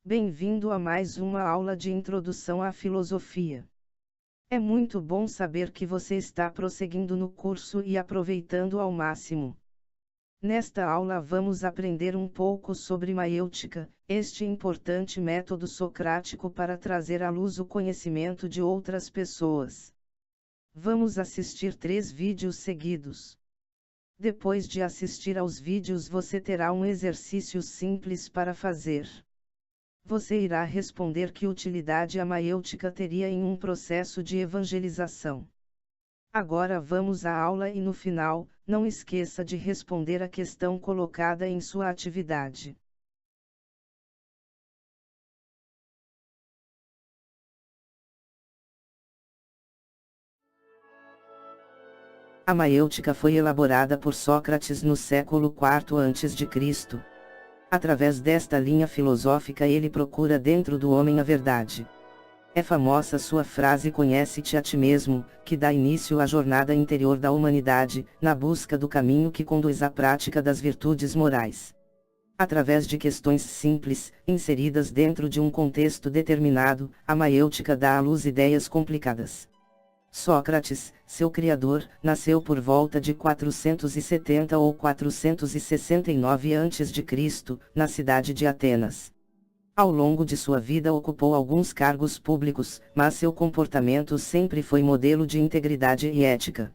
Bem-vindo a mais uma aula de introdução à filosofia. É muito bom saber que você está prosseguindo no curso e aproveitando ao máximo. Nesta aula vamos aprender um pouco sobre maiêutica, este importante método socrático para trazer à luz o conhecimento de outras pessoas. Vamos assistir 3 vídeos seguidos. Depois de assistir aos vídeos você terá um exercício simples para fazer. Você irá responder que utilidade a maiêutica teria em um processo de evangelização. Agora vamos à aula e no final, não esqueça de responder a questão colocada em sua atividade. A maiêutica foi elaborada por Sócrates no século IV a.C. Através desta linha filosófica ele procura dentro do homem a verdade. É famosa sua frase "Conhece-te a ti mesmo", que dá início à jornada interior da humanidade, na busca do caminho que conduz à prática das virtudes morais. Através de questões simples, inseridas dentro de um contexto determinado, a maiêutica dá à luz ideias complicadas. Sócrates, seu criador, nasceu por volta de 470 ou 469 a.C., na cidade de Atenas. Ao longo de sua vida ocupou alguns cargos públicos, mas seu comportamento sempre foi modelo de integridade e ética.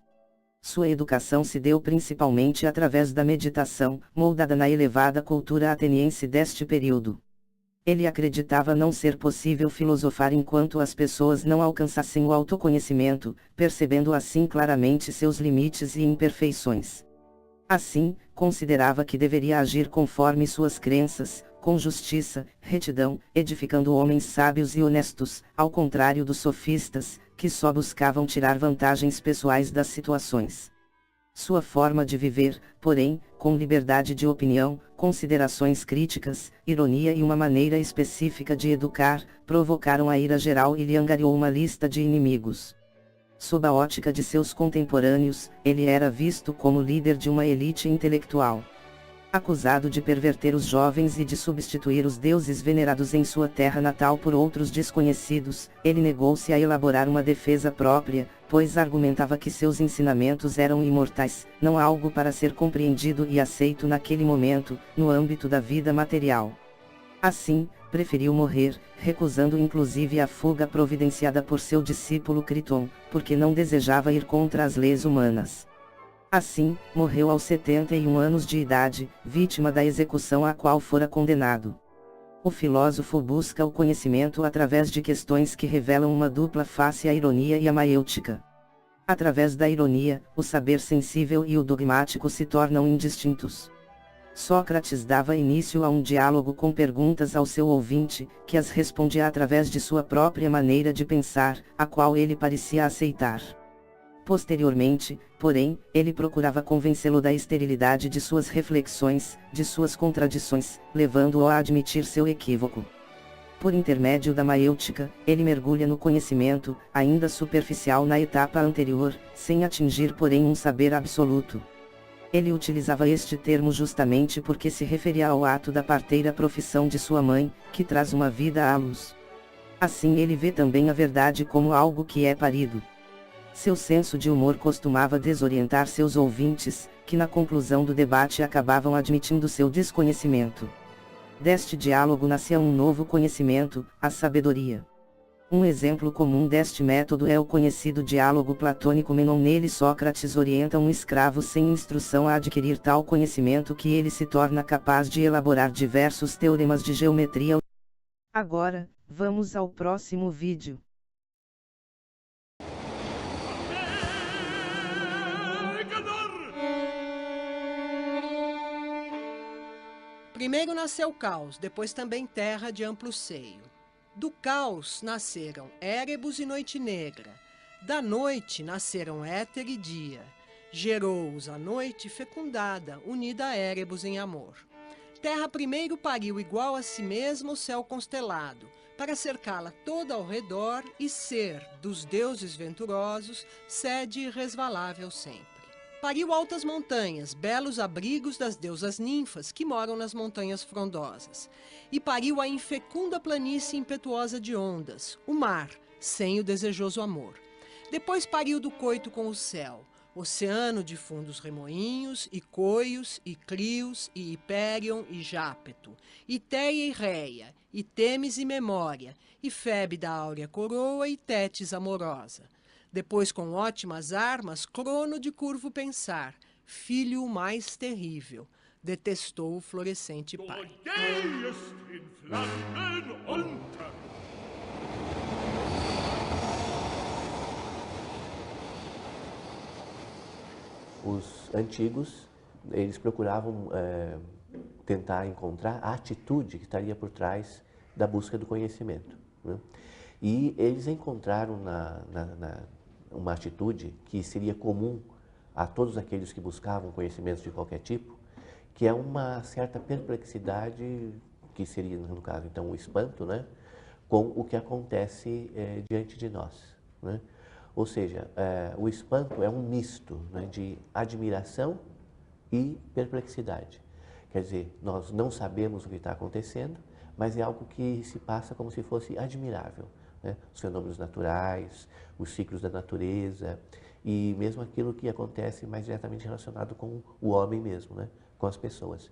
Sua educação se deu principalmente através da meditação, moldada na elevada cultura ateniense deste período. Ele acreditava não ser possível filosofar enquanto as pessoas não alcançassem o autoconhecimento, percebendo assim claramente seus limites e imperfeições. Assim, considerava que deveria agir conforme suas crenças, com justiça, retidão, edificando homens sábios e honestos, ao contrário dos sofistas, que só buscavam tirar vantagens pessoais das situações. Sua forma de viver, porém, com liberdade de opinião, considerações críticas, ironia e uma maneira específica de educar, provocaram a ira geral e lhe angariou uma lista de inimigos. Sob a ótica de seus contemporâneos, ele era visto como líder de uma elite intelectual. Acusado de perverter os jovens e de substituir os deuses venerados em sua terra natal por outros desconhecidos, ele negou-se a elaborar uma defesa própria, pois argumentava que seus ensinamentos eram imortais, não algo para ser compreendido e aceito naquele momento, no âmbito da vida material. Assim, preferiu morrer, recusando inclusive a fuga providenciada por seu discípulo Criton, porque não desejava ir contra as leis humanas. Assim, morreu aos 71 anos de idade, vítima da execução à qual fora condenado. O filósofo busca o conhecimento através de questões que revelam uma dupla face à ironia e à maiêutica. Através da ironia, o saber sensível e o dogmático se tornam indistintos. Sócrates dava início a um diálogo com perguntas ao seu ouvinte, que as respondia através de sua própria maneira de pensar, a qual ele parecia aceitar. Posteriormente, porém, ele procurava convencê-lo da esterilidade de suas reflexões, de suas contradições, levando-o a admitir seu equívoco. Por intermédio da maiêutica, ele mergulha no conhecimento, ainda superficial na etapa anterior, sem atingir porém um saber absoluto. Ele utilizava este termo justamente porque se referia ao ato da parteira profissão de sua mãe, que traz uma vida à luz. Assim ele vê também a verdade como algo que é parido. Seu senso de humor costumava desorientar seus ouvintes, que na conclusão do debate acabavam admitindo seu desconhecimento. Deste diálogo nascia um novo conhecimento, a sabedoria. Um exemplo comum deste método é o conhecido diálogo platônico Menon. Nele Sócrates orienta um escravo sem instrução a adquirir tal conhecimento que ele se torna capaz de elaborar diversos teoremas de geometria. Agora, vamos ao próximo vídeo. Primeiro nasceu o caos, depois também terra de amplo seio. Do caos nasceram Érebus e Noite Negra. Da noite nasceram Éter e Dia. Gerou-os a noite fecundada, unida a Érebus em amor. Terra primeiro pariu igual a si mesma o céu constelado, para cercá-la toda ao redor e ser, dos deuses venturosos, sede irresvalável sempre. Pariu altas montanhas, belos abrigos das deusas ninfas que moram nas montanhas frondosas. E pariu a infecunda planície impetuosa de ondas, o mar, sem o desejoso amor. Depois pariu do coito com o céu, oceano de fundos remoinhos, e coios, e crios, e hipérion, e jápeto, e Teia e Réia, e Temis e Memória, e Febe da áurea coroa, e Tétis amorosa. Depois, com ótimas armas, Crono de curvo pensar, filho o mais terrível, detestou o florescente pai. Os antigos, eles procuravam tentar encontrar a atitude que estaria por trás da busca do conhecimento, né? E eles encontraram uma atitude que seria comum a todos aqueles que buscavam conhecimentos de qualquer tipo, que é uma certa perplexidade, que seria, no caso, então, o espanto, né, com o que acontece diante de nós, né? Ou seja, o espanto é um misto, né, de admiração e perplexidade. Quer dizer, nós não sabemos o que está acontecendo, mas é algo que se passa como se fosse admirável, né? Os fenômenos naturais, os ciclos da natureza e mesmo aquilo que acontece mais diretamente relacionado com o homem mesmo, né? Com as pessoas.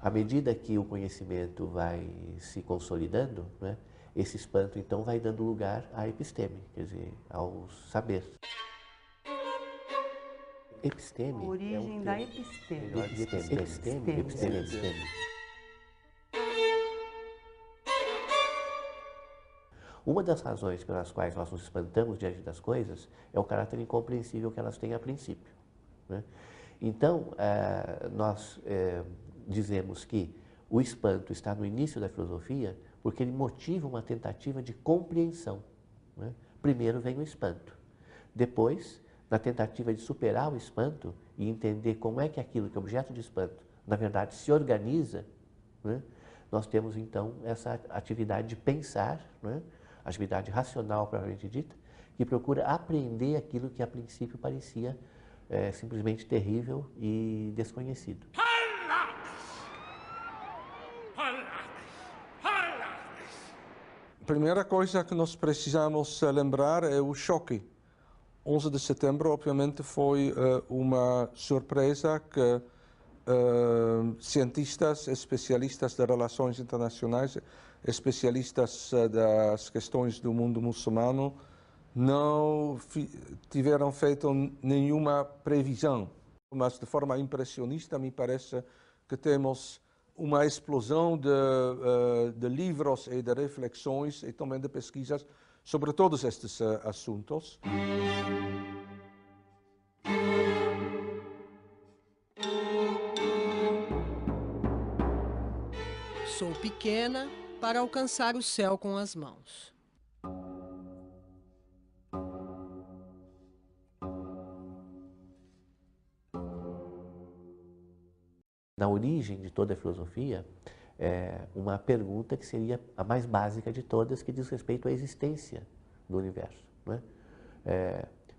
À medida que o conhecimento vai se consolidando, né, esse espanto então vai dando lugar à episteme, quer dizer, ao saber. Episteme A origem da episteme. Episteme. Uma das razões pelas quais nós nos espantamos diante das coisas é o caráter incompreensível que elas têm a princípio, né? Então, nós dizemos que o espanto está no início da filosofia porque ele motiva uma tentativa de compreensão, né? Primeiro vem o espanto. Depois, na tentativa de superar o espanto e entender como é que aquilo que é objeto de espanto, na verdade, se organiza, né? Nós temos, então, essa atividade de pensar, né? Atividade racional, propriamente dita, que procura apreender aquilo que a princípio parecia simplesmente terrível e desconhecido. A primeira coisa que nós precisamos lembrar é o choque. 11 de setembro, obviamente, foi uma surpresa que cientistas, especialistas de relações internacionais, especialistas das questões do mundo muçulmano, não tiveram feito nenhuma previsão. Mas, de forma impressionista, me parece que temos uma explosão de livros e de reflexões e também de pesquisas sobre todos estes assuntos. Sou pequena para alcançar o céu com as mãos. Na origem de toda a filosofia, uma pergunta que seria a mais básica de todas, que diz respeito à existência do universo, né?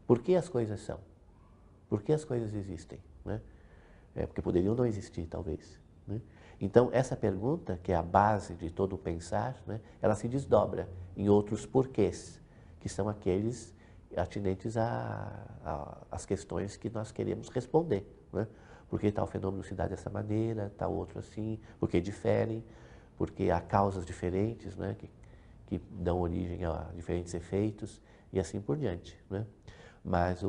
Por que as coisas são? Por que as coisas existem, né? Porque poderiam não existir, talvez, né? Então, essa pergunta, que é a base de todo o pensar, né, ela se desdobra em outros porquês, que são aqueles atinentes às questões que nós queremos responder, né? Por que tal fenômeno se dá dessa maneira, tal outro assim, por que diferem, porque há causas diferentes, né, que dão origem a diferentes efeitos e assim por diante, né? Mas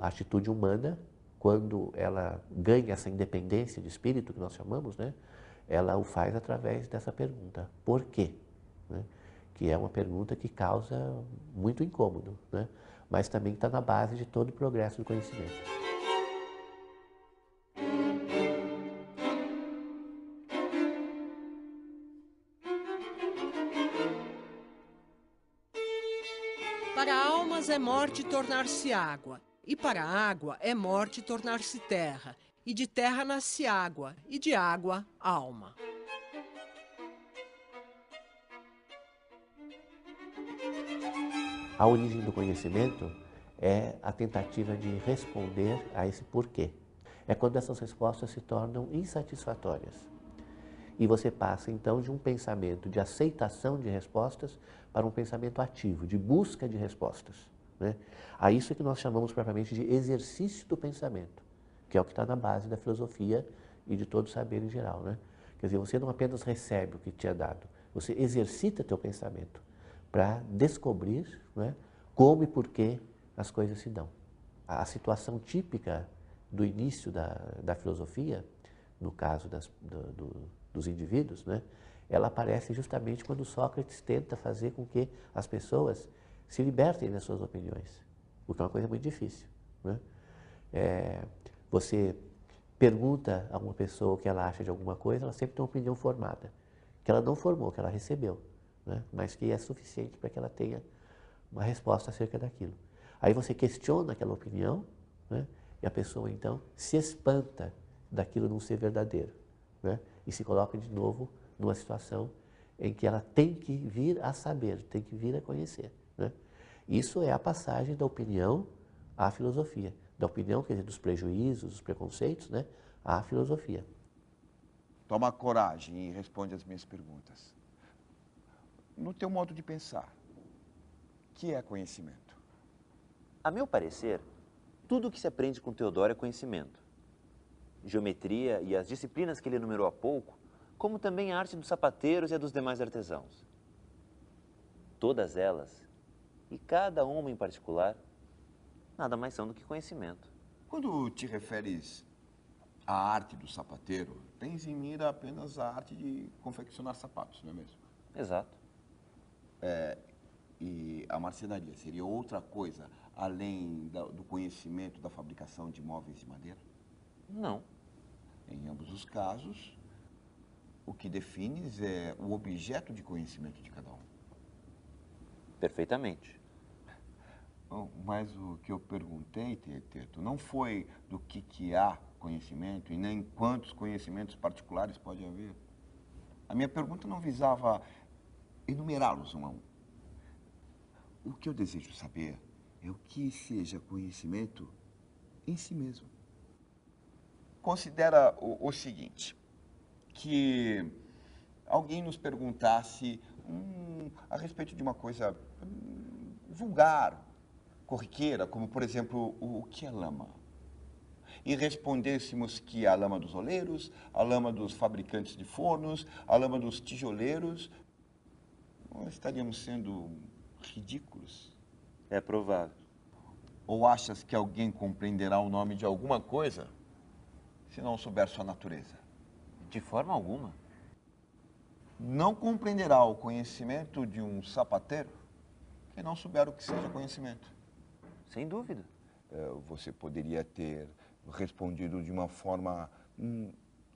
a atitude humana, quando ela ganha essa independência de espírito, que nós chamamos, né, ela o faz através dessa pergunta, por quê? Né? Que é uma pergunta que causa muito incômodo, né? Mas também está na base de todo o progresso do conhecimento. Para almas é morte tornar-se água, e para a água é morte tornar-se terra, e de terra nasce água, e de água, alma. A origem do conhecimento é a tentativa de responder a esse porquê. É quando essas respostas se tornam insatisfatórias. E você passa, então, de um pensamento de aceitação de respostas para um pensamento ativo, de busca de respostas, né? A isso é que nós chamamos propriamente de exercício do pensamento, que é o que está na base da filosofia e de todo o saber em geral, né? Quer dizer, você não apenas recebe o que te é dado, você exercita teu pensamento para descobrir, né, como e por que as coisas se dão. A situação típica do início da filosofia, no caso dos indivíduos, né, ela aparece justamente quando Sócrates tenta fazer com que as pessoas se libertem das suas opiniões, o que é uma coisa muito difícil, né? Você pergunta a uma pessoa o que ela acha de alguma coisa, ela sempre tem uma opinião formada, que ela não formou, que ela recebeu, né? Mas que é suficiente para que ela tenha uma resposta acerca daquilo. Aí você questiona aquela opinião, né? E a pessoa então se espanta daquilo não ser verdadeiro, né? E se coloca de novo numa situação em que ela tem que vir a saber, tem que vir a conhecer, né? Isso é a passagem da opinião à filosofia, da opinião, quer dizer, dos prejuízos, dos preconceitos, né, à filosofia. Toma coragem e responde as minhas perguntas. No teu modo de pensar, o que é conhecimento? A meu parecer, tudo o que se aprende com Teodoro é conhecimento. Geometria e as disciplinas que ele enumerou há pouco, como também a arte dos sapateiros e a dos demais artesãos. Todas elas, e cada uma em particular, nada mais são do que conhecimento. Quando te referes à arte do sapateiro, tens em mira apenas a arte de confeccionar sapatos, não é mesmo? Exato. E a marcenaria seria outra coisa, além do conhecimento da fabricação de móveis de madeira? Não. Em ambos os casos, o que defines é o objeto de conhecimento de cada um. Perfeitamente. Mas o que eu perguntei, Teto, não foi do que há conhecimento e nem quantos conhecimentos particulares pode haver. A minha pergunta não visava enumerá-los um a um. O que eu desejo saber é o que seja conhecimento em si mesmo. Considera o seguinte, que alguém nos perguntasse a respeito de uma coisa vulgar, corriqueira, como, por exemplo, o que é lama? E respondêssemos que a lama dos oleiros, a lama dos fabricantes de fornos, a lama dos tijoleiros, nós estaríamos sendo ridículos. É provável. Ou achas que alguém compreenderá o nome de alguma coisa se não souber sua natureza? De forma alguma. Não compreenderá o conhecimento de um sapateiro quem não souber o que seja conhecimento. Sem dúvida. Você poderia ter respondido de uma forma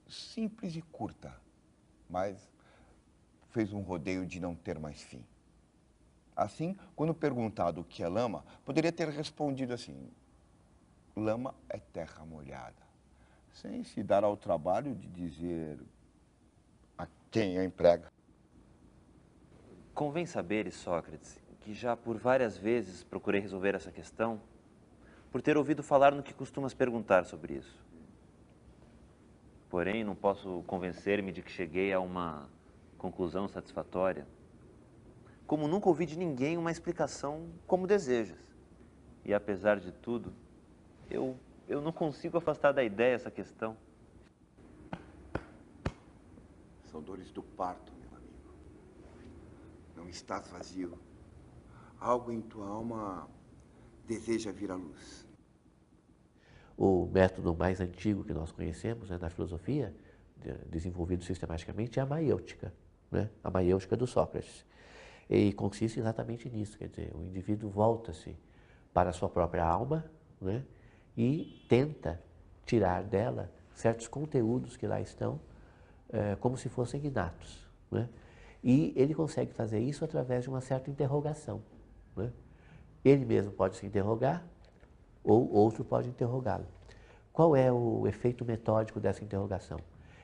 simples e curta, mas fez um rodeio de não ter mais fim. Assim, quando perguntado o que é lama, poderia ter respondido assim: lama é terra molhada, sem se dar ao trabalho de dizer a quem a emprega. Convém saberes, Sócrates, que já por várias vezes procurei resolver essa questão por ter ouvido falar no que costumas perguntar sobre isso. Porém, não posso convencer-me de que cheguei a uma conclusão satisfatória, como nunca ouvi de ninguém uma explicação como desejas. E apesar de tudo, eu não consigo afastar da ideia essa questão. São dores do parto, meu amigo. Não estás vazio. Algo em tua alma deseja vir à luz. O método mais antigo que nós conhecemos, né, na filosofia, desenvolvido sistematicamente, é a maiêutica, né? A maiêutica do Sócrates. E consiste exatamente nisso, quer dizer, o indivíduo volta-se para a sua própria alma, né, e tenta tirar dela certos conteúdos que lá estão, como se fossem inatos, né? E ele consegue fazer isso através de uma certa interrogação, né? Ele mesmo pode se interrogar, ou outro pode interrogá-lo. qual é o efeito metódico dessa interrogação?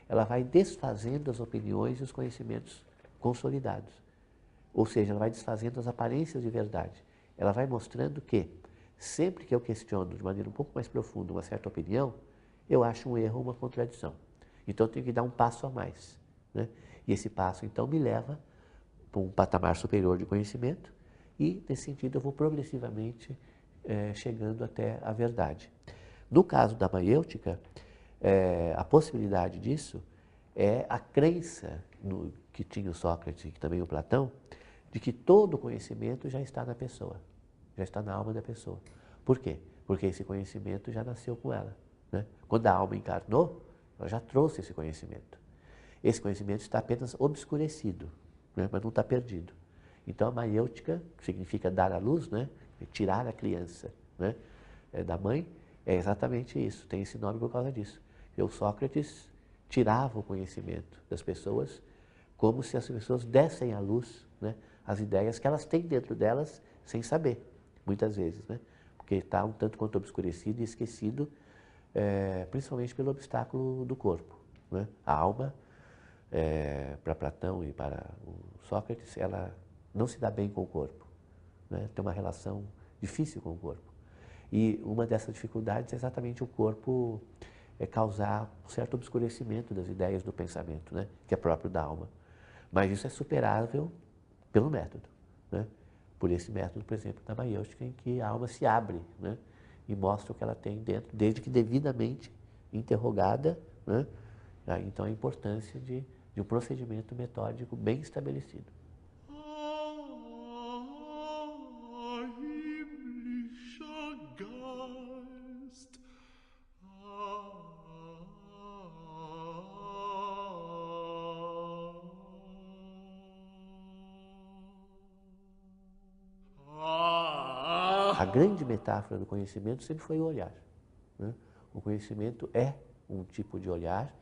Ela vai desfazendo as opiniões e os conhecimentos consolidados. Ou seja, ela vai desfazendo as aparências de verdade. Ela vai mostrando que, sempre que eu questiono de maneira um pouco mais profunda uma certa opinião, eu acho um erro ou uma contradição. Então, eu tenho que dar um passo a mais, né? E esse passo, então, me leva para um patamar superior de conhecimento e, nesse sentido, eu vou progressivamente chegando até a verdade. No caso da maiêutica, a possibilidade disso é a crença que tinha o Sócrates e também o Platão, de que todo conhecimento já está na pessoa, já está na alma da pessoa. Por quê? Porque esse conhecimento já nasceu com ela, né? Quando a alma encarnou, ela já trouxe esse conhecimento. Esse conhecimento está apenas obscurecido, né? Mas não está perdido. Então a maiêutica, que significa dar à luz, né? Tirar a criança, né? Da mãe, é exatamente isso, tem esse nome por causa disso. O Sócrates tirava o conhecimento das pessoas como se as pessoas dessem à luz, né, as ideias que elas têm dentro delas sem saber, muitas vezes, né? Porque está um tanto quanto obscurecido e esquecido, principalmente pelo obstáculo do corpo, né? A alma, para Platão e para o Sócrates, ela não se dá bem com o corpo, né? Tem uma relação difícil com o corpo. E uma dessas dificuldades é exatamente o corpo causar um certo obscurecimento das ideias do pensamento, né? Que é próprio da alma. Mas isso é superável pelo método, né? Por esse método, por exemplo, da maiêutica, em que a alma se abre, né? E mostra o que ela tem dentro, desde que devidamente interrogada, né? Então a importância de um procedimento metódico bem estabelecido. A grande metáfora do conhecimento sempre foi o olhar, né? O conhecimento é um tipo de olhar,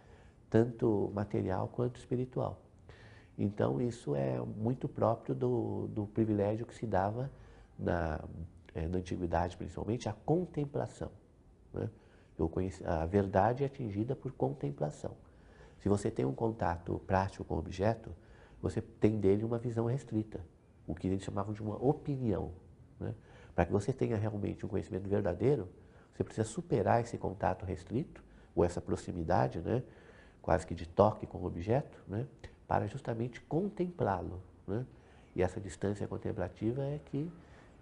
tanto material quanto espiritual. Então, isso é muito próprio do privilégio que se dava na antiguidade, principalmente, a contemplação, né? A verdade é atingida por contemplação. Se você tem um contato prático com o objeto, você tem dele uma visão restrita, o que eles chamavam de uma opinião, né? Para que você tenha realmente um conhecimento verdadeiro, você precisa superar esse contato restrito, ou essa proximidade, né? Quase que de toque com o objeto, né? Para justamente contemplá-lo, né? E essa distância contemplativa é que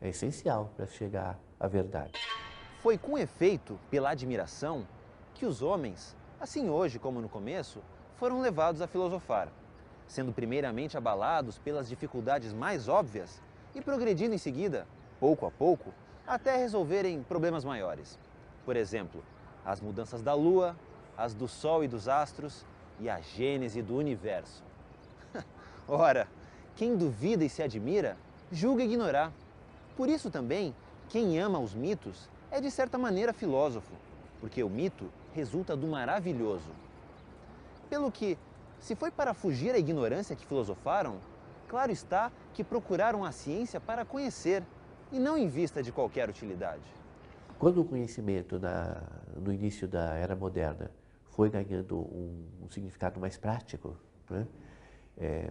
é essencial para chegar à verdade. Foi com efeito pela admiração que os homens, assim hoje como no começo, foram levados a filosofar, sendo primeiramente abalados pelas dificuldades mais óbvias e progredindo em seguida, pouco a pouco, até resolverem problemas maiores. Por exemplo, as mudanças da Lua, as do Sol e dos astros e a gênese do universo. Ora, quem duvida e se admira, julga ignorar. Por isso também, quem ama os mitos é de certa maneira filósofo, porque o mito resulta do maravilhoso. Pelo que, se foi para fugir à ignorância que filosofaram, claro está que procuraram a ciência para conhecer, e não em vista de qualquer utilidade. Quando o conhecimento, no início da era moderna, foi ganhando um significado mais prático, né?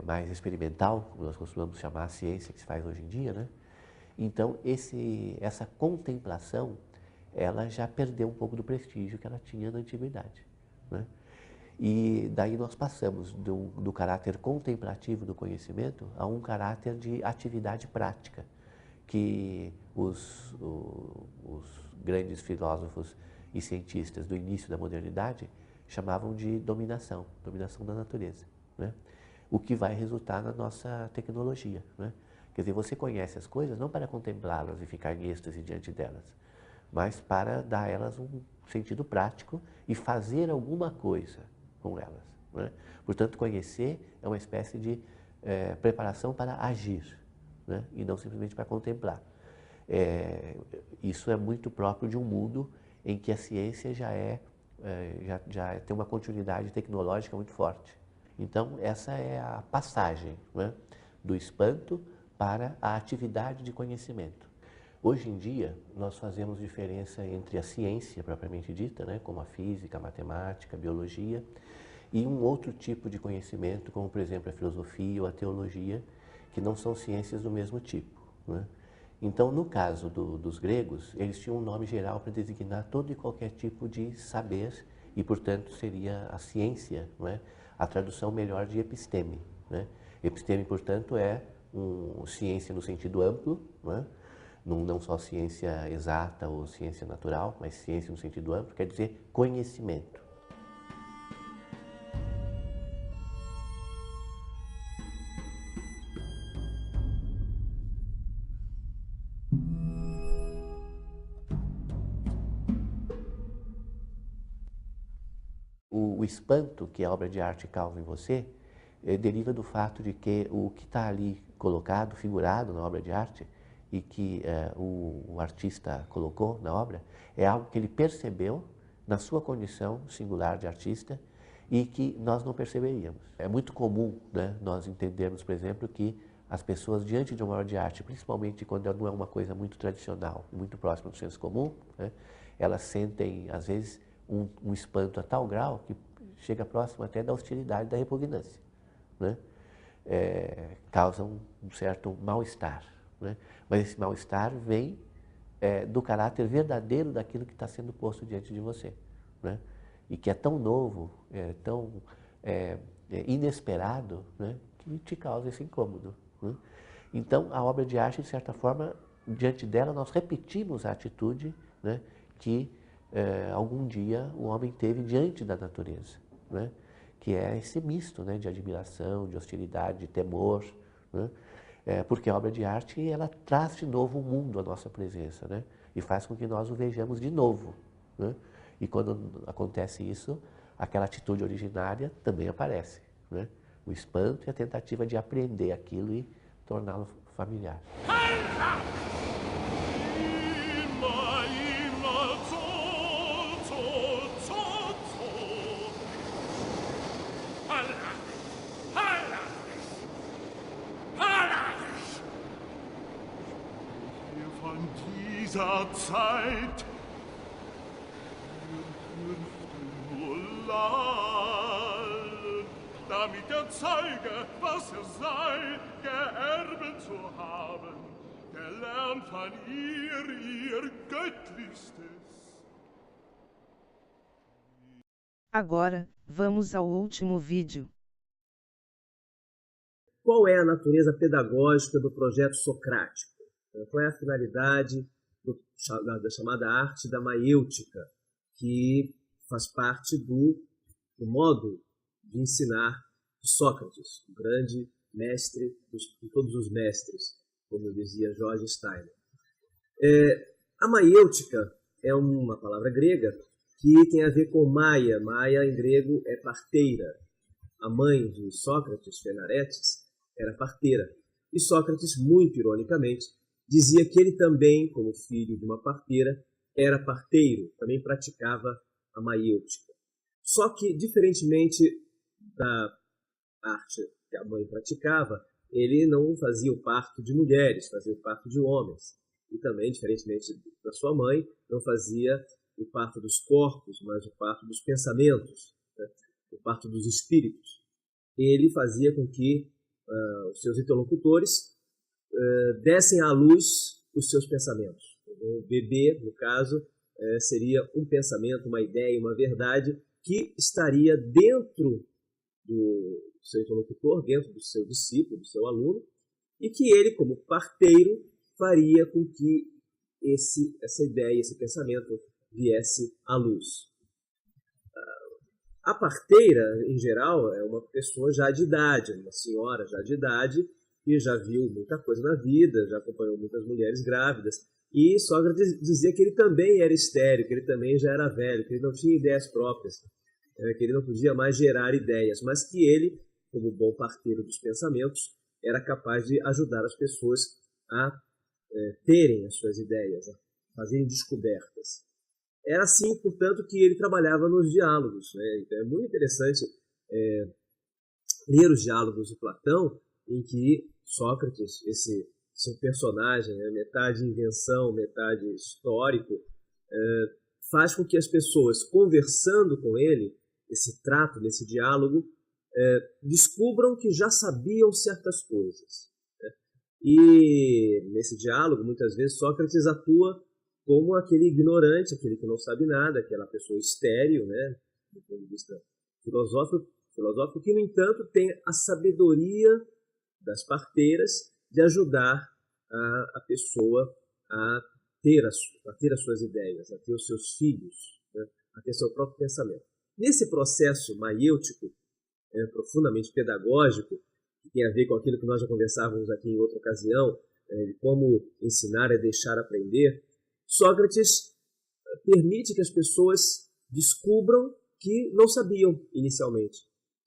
Mais experimental, como nós costumamos chamar a ciência que se faz hoje em dia, né? Então, essa contemplação, ela já perdeu um pouco do prestígio que ela tinha na antiguidade, né? E daí nós passamos do caráter contemplativo do conhecimento a um caráter de atividade prática, que os grandes filósofos e cientistas do início da modernidade chamavam de dominação da natureza, né? O que vai resultar na nossa tecnologia, né? Quer dizer, você conhece as coisas não para contemplá-las e ficar em êxtase diante delas, mas para dar a elas um sentido prático e fazer alguma coisa com elas, né? Portanto, conhecer é uma espécie de preparação para agir, né? E não simplesmente para contemplar. Isso é muito próprio de um mundo em que a ciência já tem uma continuidade tecnológica muito forte. Então, essa é a passagem, né, do espanto para a atividade de conhecimento. Hoje em dia, nós fazemos diferença entre a ciência propriamente dita, né, como a física, a matemática, a biologia, e um outro tipo de conhecimento, como por exemplo a filosofia ou a teologia, que não são ciências do mesmo tipo, né? Então, no caso dos gregos, eles tinham um nome geral para designar todo e qualquer tipo de saber e, portanto, seria a ciência, não é? A tradução melhor de episteme, né? Episteme, portanto, é ciência no sentido amplo, não é? Não só ciência exata ou ciência natural, mas ciência no sentido amplo, quer dizer conhecimento. O espanto que a obra de arte causa em você deriva do fato de que o que está ali colocado, figurado na obra de arte, e que o artista colocou na obra, é algo que ele percebeu na sua condição singular de artista e que nós não perceberíamos. É muito comum, né, nós entendermos, por exemplo, que as pessoas diante de uma obra de arte, principalmente quando não é uma coisa muito tradicional, muito próxima do senso comum, né, elas sentem, às vezes, um espanto a tal grau que chega próximo até da hostilidade, da repugnância, né? Causa um certo mal-estar, né? Mas esse mal-estar vem do caráter verdadeiro daquilo que está sendo posto diante de você, né? E que é tão novo, tão inesperado, né? Que te causa esse incômodo, né? Então, a obra de arte, de certa forma, diante dela, nós repetimos a atitude, né, que algum dia o homem teve diante da natureza, né? Que é esse misto, né, de admiração, de hostilidade, de temor, né? Porque a obra de arte ela traz de novo o mundo à nossa presença, né? E faz com que nós o vejamos de novo, né? E quando acontece isso, aquela atitude originária também aparece, né? O espanto e a tentativa de aprender aquilo e torná-lo familiar. Dieser Zeit nur lallen, damit zeige, was sei, geerbet zu haben, gelernt von ihr Göttlichstes. Agora, vamos ao último vídeo. Qual é a natureza pedagógica do projeto socrático? Qual é a finalidade da chamada arte da maiêutica, que faz parte do modo de ensinar de Sócrates, o grande mestre de todos os mestres, como dizia George Steiner. A maiêutica é uma palavra grega que tem a ver com Maia. Maia, em grego, é parteira. A mãe de Sócrates, Fenaretes, era parteira. E Sócrates, muito ironicamente, dizia que ele também, como filho de uma parteira, era parteiro, também praticava a maiêutica. Só que, diferentemente da arte que a mãe praticava, ele não fazia o parto de mulheres, fazia o parto de homens. E também, diferentemente da sua mãe, não fazia o parto dos corpos, mas o parto dos pensamentos, né? O parto dos espíritos. Ele fazia com que os seus interlocutores dessem à luz os seus pensamentos. O bebê, no caso, seria um pensamento, uma ideia, uma verdade que estaria dentro do seu interlocutor, dentro do seu discípulo, do seu aluno, e que ele, como parteiro, faria com que essa ideia, esse pensamento viesse à luz. A parteira, em geral, é uma pessoa já de idade, uma senhora já de idade, que já viu muita coisa na vida, já acompanhou muitas mulheres grávidas. E Sócrates dizia que ele também era estéril, que ele também já era velho, que ele não tinha ideias próprias, que ele não podia mais gerar ideias, mas que ele, como bom parteiro dos pensamentos, era capaz de ajudar as pessoas a terem as suas ideias, a fazerem descobertas. Era assim, portanto, que ele trabalhava nos diálogos, né? Então é muito interessante ler os diálogos de Platão, em que Sócrates, esse seu personagem, né, metade invenção, metade histórico, faz com que as pessoas, conversando com ele, esse trato, nesse diálogo, descubram que já sabiam certas coisas. Né? E nesse diálogo, muitas vezes, Sócrates atua como aquele ignorante, aquele que não sabe nada, aquela pessoa estéril, né, do ponto de vista filosófico, que, no entanto, tem a sabedoria das parteiras de ajudar a pessoa a ter as suas ideias, a ter os seus filhos, né, a ter seu próprio pensamento. Nesse processo maiêutico, profundamente pedagógico, que tem a ver com aquilo que nós já conversávamos aqui em outra ocasião, de como ensinar é deixar aprender, Sócrates permite que as pessoas descubram que não sabiam inicialmente,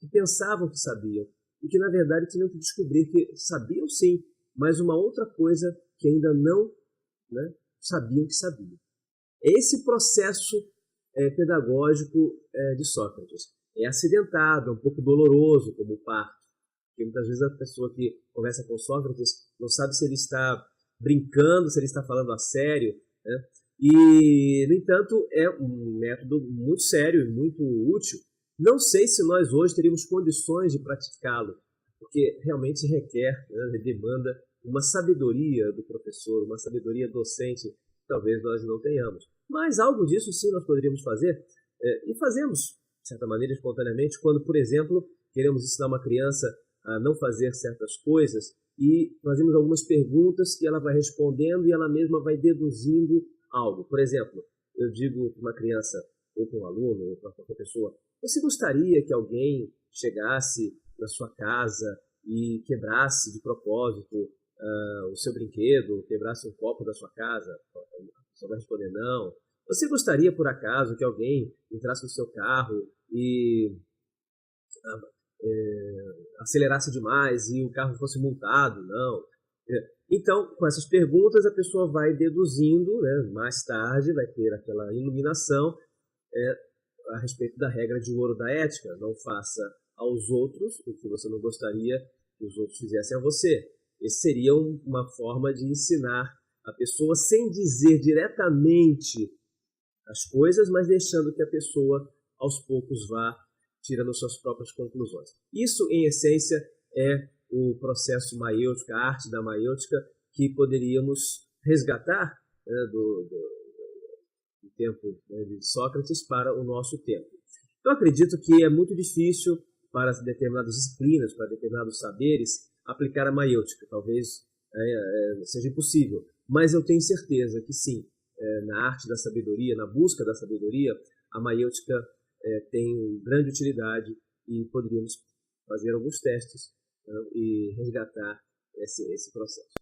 que pensavam que sabiam, e que, na verdade, tinham que descobrir que sabiam sim, mas uma outra coisa que ainda não, né, sabiam que sabiam. Esse processo pedagógico de Sócrates é acidentado, é um pouco doloroso, como o parto, porque muitas vezes a pessoa que conversa com Sócrates não sabe se ele está brincando, se ele está falando a sério, né? E, no entanto, é um método muito sério e muito útil. Não sei se nós hoje teríamos condições de praticá-lo, porque realmente requer, né, demanda uma sabedoria do professor, uma sabedoria docente, talvez nós não tenhamos. Mas algo disso sim nós poderíamos fazer, e fazemos, de certa maneira, espontaneamente, quando, por exemplo, queremos ensinar uma criança a não fazer certas coisas e fazemos algumas perguntas que ela vai respondendo e ela mesma vai deduzindo algo. Por exemplo, eu digo para uma criança, ou para um aluno, ou para qualquer pessoa, você gostaria que alguém chegasse na sua casa e quebrasse de propósito o seu brinquedo, quebrasse um copo da sua casa? A pessoa vai responder não. Você gostaria, por acaso, que alguém entrasse no seu carro e acelerasse demais e o carro fosse multado? Não. Então, com essas perguntas, a pessoa vai deduzindo, né, mais tarde vai ter aquela iluminação a respeito da regra de ouro da ética. Não faça aos outros o que você não gostaria que os outros fizessem a você. Esse seria uma forma de ensinar a pessoa sem dizer diretamente as coisas, mas deixando que a pessoa, aos poucos, vá tirando suas próprias conclusões. Isso, em essência, é o processo maiêutico, a arte da maiêutica, que poderíamos resgatar, né, do tempo, né, de Sócrates para o nosso tempo. Eu acredito que é muito difícil para determinadas disciplinas, para determinados saberes, aplicar a maiêutica. Talvez seja impossível, mas eu tenho certeza que sim, na arte da sabedoria, na busca da sabedoria, a maiêutica tem grande utilidade e poderíamos fazer alguns testes, né, e resgatar esse processo.